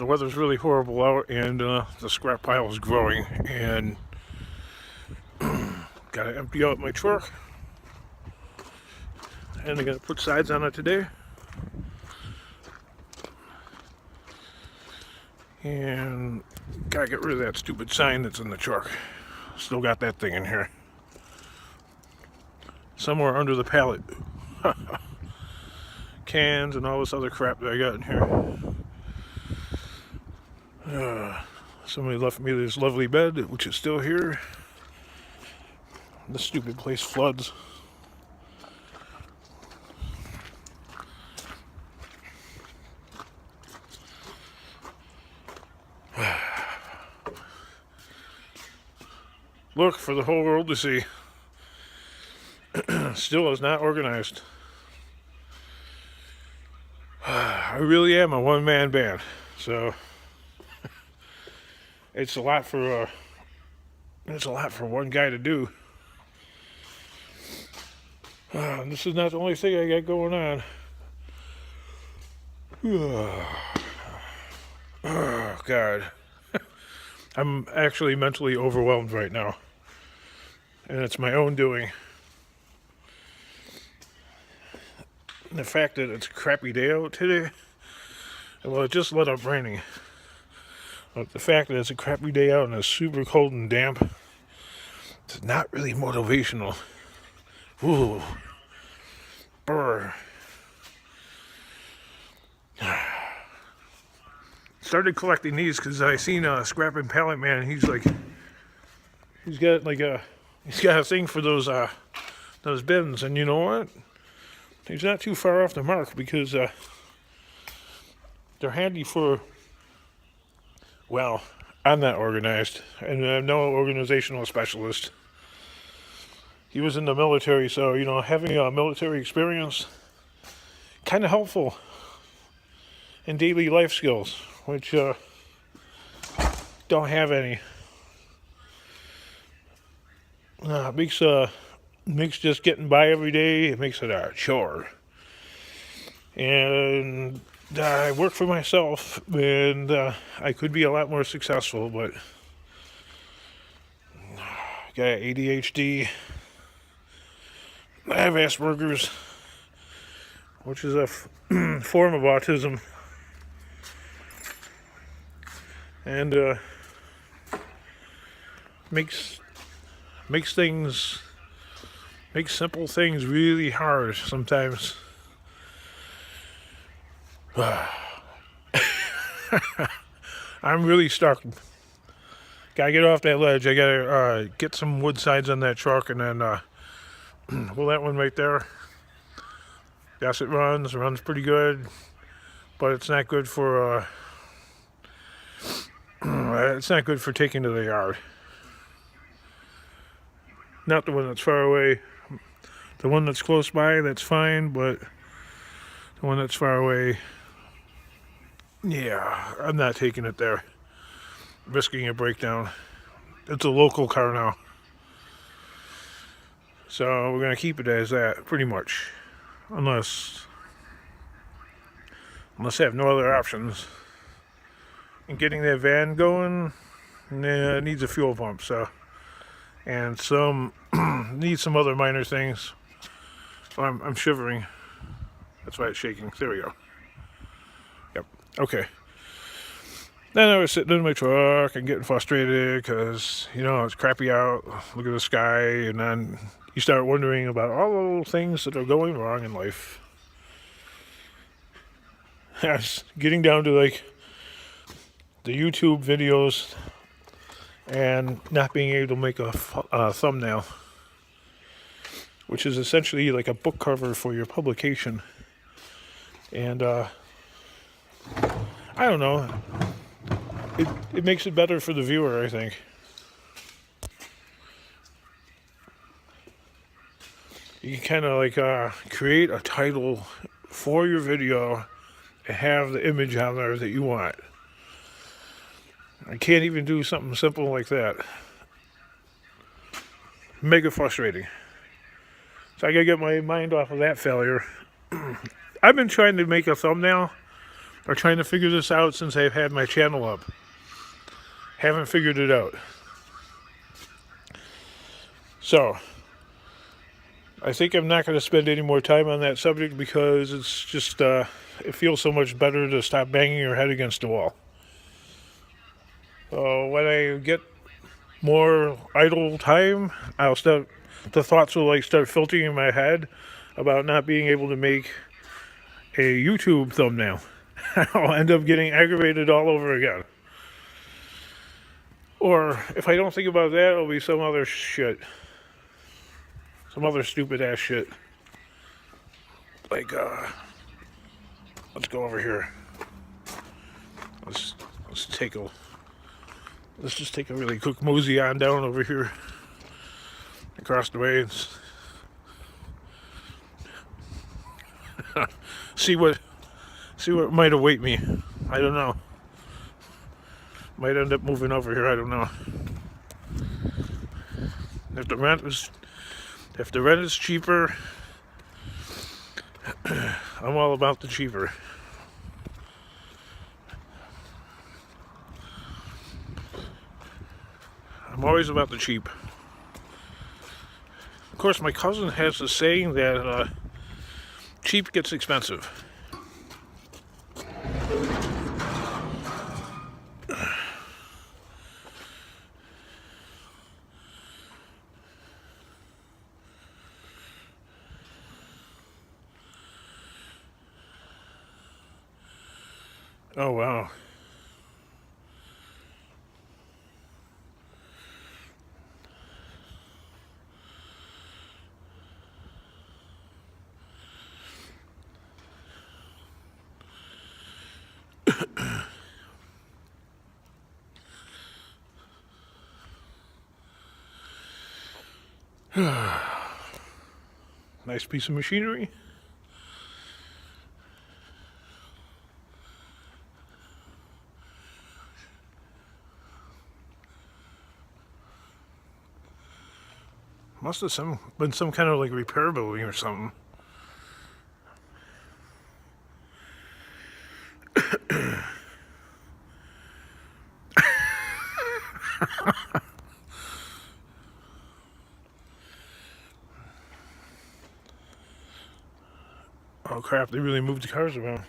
The weather's really horrible out, and the scrap pile is growing, and gotta empty out my truck, and I gotta put sides on it today, and gotta get rid of that stupid sign that's in the truck. Still got that thing in here somewhere under the pallet. Cans and all this other crap that I got in here. Somebody left me this lovely bed, which is still here. This stupid place floods. Look for the whole world to see. Still is not organized. I really am a one-man band, so it's a lot for one guy to do. This is not the only thing I got going on. Oh, God. I'm actually mentally overwhelmed right now. And it's my own doing. And the fact that it's a crappy day out today, well, it just let up raining. But the fact that it's a crappy day out and it's super cold and damp, it's not really motivational. Ooh. Brr. Started collecting these because I seen Scrap and Pallet Man. He's got a thing for those bins, and you know what? He's not too far off the mark because they're handy for. Well, I'm not organized, and I'm no organizational specialist. He was in the military, so having a military experience kind of helpful in daily life skills, which don't have any. Makes just getting by every day. It makes it a chore. And I work for myself, and I could be a lot more successful, but I got ADHD. I have Asperger's, which is a form of autism. And makes simple things really hard sometimes. I'm really stuck. Gotta get off that ledge. I gotta get some wood sides on that truck, and then well, that one right there. Yes, it runs pretty good, but it's not good for taking to the yard. Not the one that's far away. The one that's close by, that's fine, but the one that's far away, yeah, I'm not taking it there. Risking a breakdown. It's a local car now. So we're going to keep it as that, pretty much. Unless I have no other options. And getting that van going, it needs a fuel pump, so. And needs some other minor things. Oh, I'm shivering. That's why it's shaking. There we go. Yep. Okay. Then I was sitting in my truck and getting frustrated because, it's crappy out. Look at the sky. And then you start wondering about all the things that are going wrong in life. Yes, getting down to the YouTube videos and not being able to make a thumbnail, which is essentially like a book cover for your publication. And I don't know, it makes it better for the viewer, I think. You can kind of create a title for your video and have the image on there that you want. I can't even do something simple like that. Mega frustrating. So I gotta get my mind off of that failure. I've been trying to make a thumbnail or trying to figure this out since I've had my channel up. Haven't figured it out. So, I think I'm not going to spend any more time on that subject because it's just, it feels so much better to stop banging your head against the wall. When I get more idle time, the thoughts will like start filtering in my head about not being able to make a YouTube thumbnail. I'll end up getting aggravated all over again. Or if I don't think about that, it'll be some other shit. Some other stupid ass shit. Like, let's go over here. Let's just take a really quick mosey on down over here. Across the way. see what might await me. I don't know. Might end up moving over here, I don't know. If the rent is cheaper, I'm all about the cheaper. I'm always about the cheap. Of course, my cousin has the saying that cheap gets expensive. Oh, wow. Nice piece of machinery. Must have been some kind of like repair building or something. Oh crap, they really moved the cars around.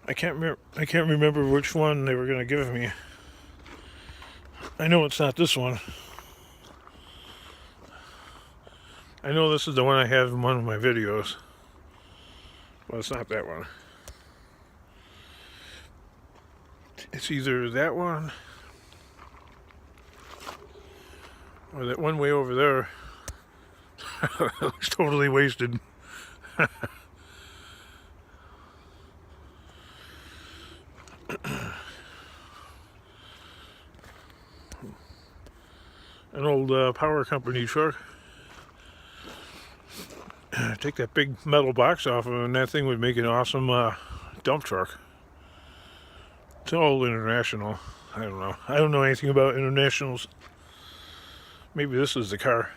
I can't remember which one they were going to give me. I know it's not this one. I know this is the one I have in one of my videos. Well, it's not that one. It's either that one or that one way over there. It's totally wasted. An old power company truck. Take that big metal box off of it, and that thing would make an awesome dump truck. It's all international. I don't know. I don't know anything about internationals. Maybe this is the car.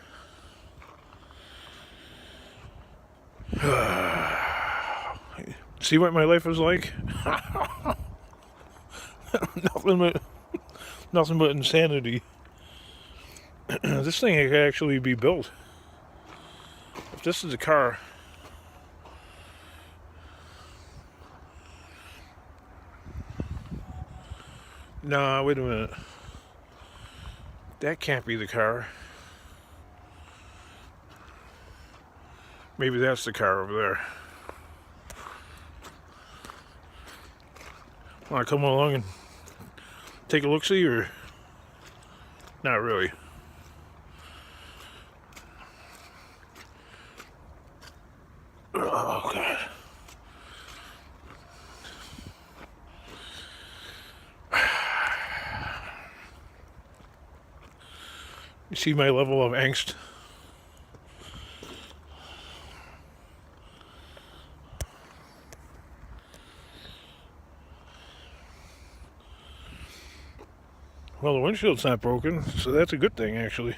See what my life is like? Nothing but insanity. This thing could actually be built. If this is a car, nah, wait a minute. That can't be the car. Maybe that's the car over there. Want to come along and take a look-see, or not really? Oh, God. You see my level of angst? Well, the windshield's not broken, so that's a good thing, actually.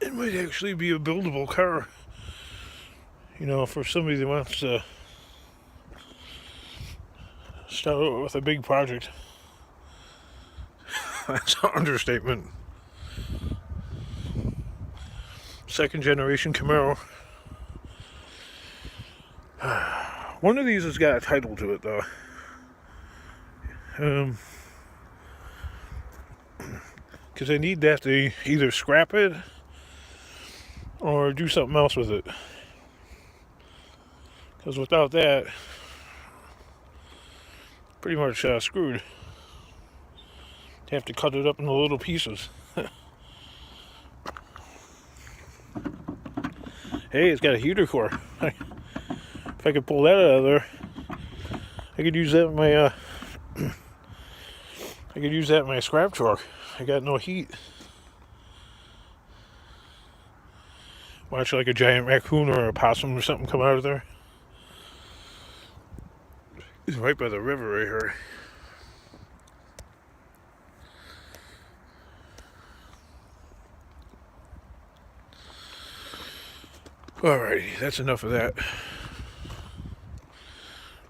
It might actually be a buildable car. You know, for somebody that wants to start out with a big project. That's an understatement. Second generation Camaro. One of these has got a title to it, though. Because I need that to either scrap it or do something else with it. Because without that, pretty much screwed. Have to cut it up into little pieces. Hey, it's got a heater core. If I could pull that out of there, I could use that in my scrap truck. I got no heat. Watch like a giant raccoon or a possum or something come out of there. It's right by the river right here. Alrighty, that's enough of that.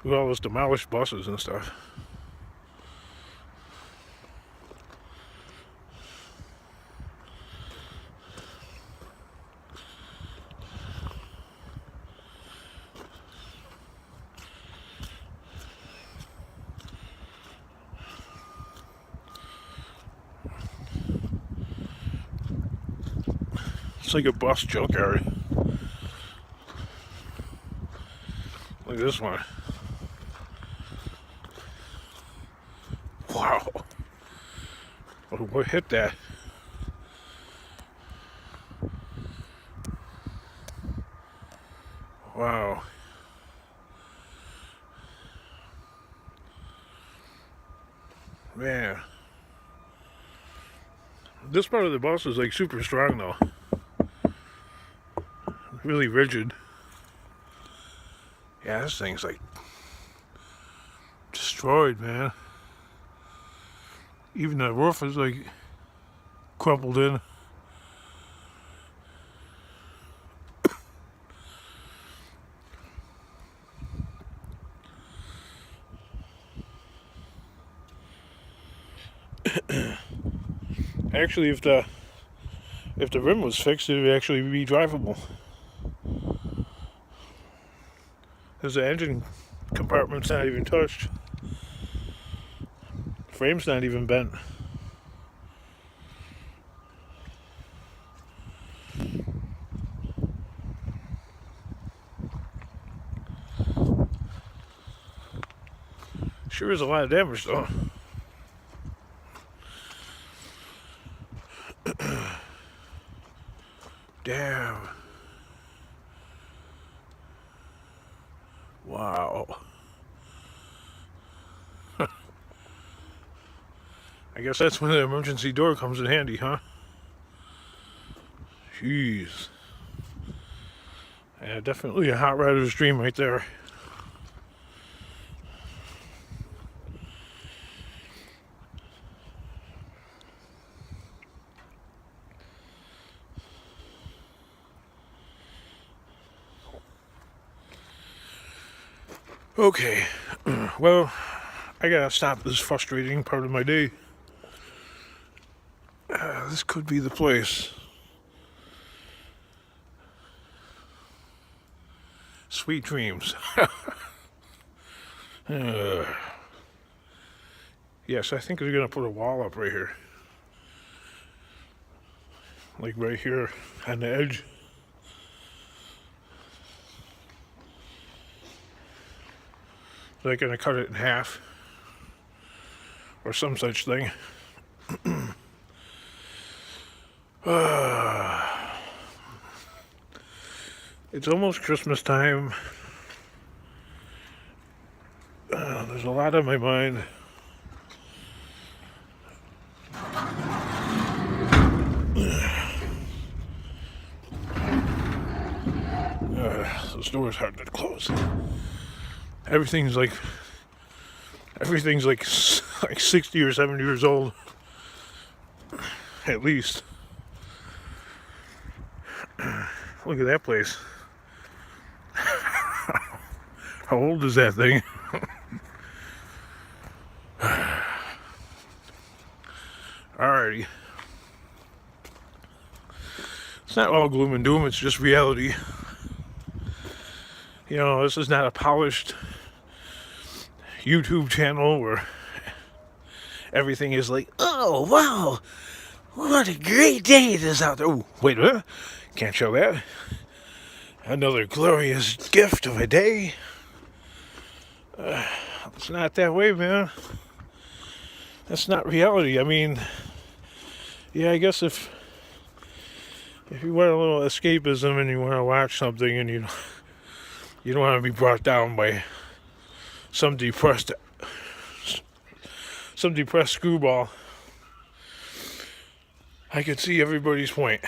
With all those demolished buses and stuff. It's like a bus junkyard. Look at this one. Wow. What hit that? Wow. Man. This part of the bus is like super strong though. Really rigid. Yeah, this thing's like destroyed, man. Even the roof is like crumpled in. Actually, if the rim was fixed, it would actually be drivable. Because the engine compartment's not even touched. The frame's not even bent. Sure is a lot of damage though. Damn. Wow. I guess that's when the emergency door comes in handy, huh? Jeez. Yeah, definitely a hot rider's dream right there. Okay, well, I gotta stop this frustrating part of my day. This could be the place. Sweet dreams. Yes, I think they're gonna put a wall up right here. Like right here on the edge. They're going to cut it in half or some such thing. It's almost Christmas time. There's a lot on my mind. This door is hard to close. Everything's like like 60 or 70 years old, at least. Look at that place. How old is that thing? Alrighty. It's not all gloom and doom, it's just reality. You know, this is not a polished YouTube channel where everything is like, oh, wow, what a great day it is out there. Oh, wait a minute. Can't show that. Another glorious gift of a day. It's not that way, man. That's not reality. I mean, yeah, I guess if you want a little escapism and you want to watch something and you don't want to be brought down by some depressed screwball, I could see everybody's point.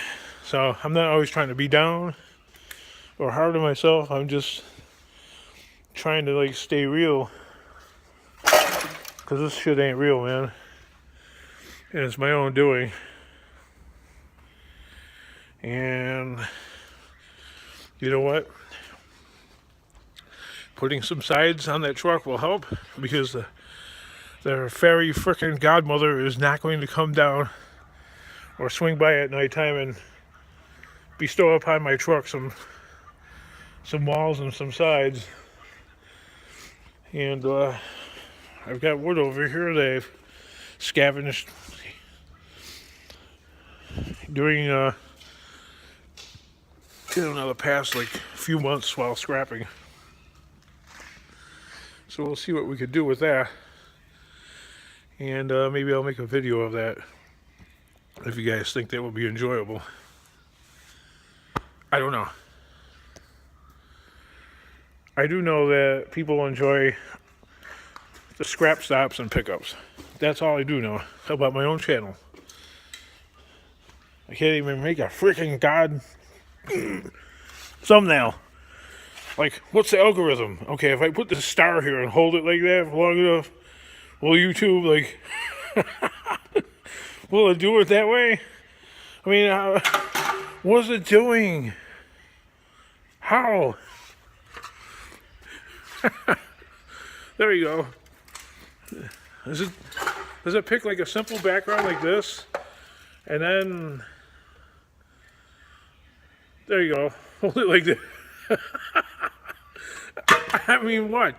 So I'm not always trying to be down or hard on myself. I'm just trying to like stay real, because this shit ain't real, man, and it's my own doing. And you know what? Putting some sides on that truck will help, because the fairy frickin' godmother is not going to come down or swing by at nighttime and bestow upon my truck some walls and some sides. And I've got wood over here that I've scavenged during the past like few months while scrapping. So we'll see what we could do with that, and maybe I'll make a video of that if you guys think that would be enjoyable. I don't know. I do know that people enjoy the scrap stops and pickups. That's all I do know about my own channel. I can't even make a freaking thumbnail. Like, what's the algorithm? Okay, if I put the star here and hold it like that for long enough, will YouTube, like, will it do it that way? I mean, what's it doing? How? There you go. Does it pick like a simple background like this? And then, there you go. Hold it like this. I mean, what?